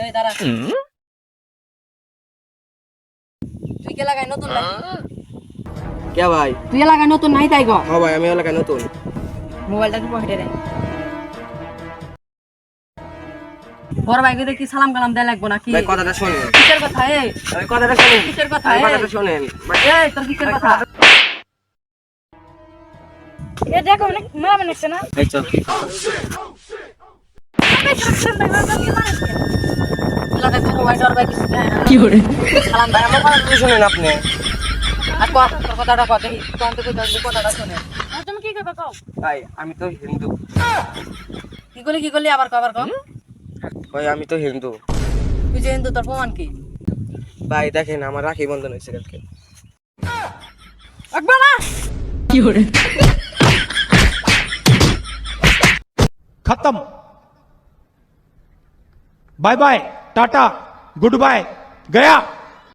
এই দাঁড়া, তুই কে লাগাই নতুন নাকি? কে ভাই? তুই এলাকায় নতুন নাই তাই গো? হ্যাঁ ভাই, আমি এলাকায় নতুন। মোবাইলটা কি পকেটে রে? বড় ভাইকে দেখি সালাম কালাম দেয়া লাগবো নাকি? ভাই কথাটা শোনেন, কিসের কথা এই? ভাই কথাটা শোনেন, কিসের কথা ভাই এই? কথাটা শোনেন। এই তোর কিসের কথা? এ দেখো অনেক মারা মানছে না এই চল। এলাকায় তোর ভাই ডর ভাই কিছু দেয় না। সালাম ভাই দেয় আমার কথাটা শোনেন আপনি। আর কর, তোর কথাটা কর দেখি, কোন থেকে তোর কথাটা শুনে। আর তুমি কি করবে কও ভাই আমি তো হিন্দু। কি করলি আবার কর। ভাই আমি তো হিন্দু। তুই যে হিন্দু তোর প্রমাণ কি? ভাই দেখেন আমার রাখি বন্ধন হয়েছে কালকে। আকবালা खत्म bye bye tata goodbye गया।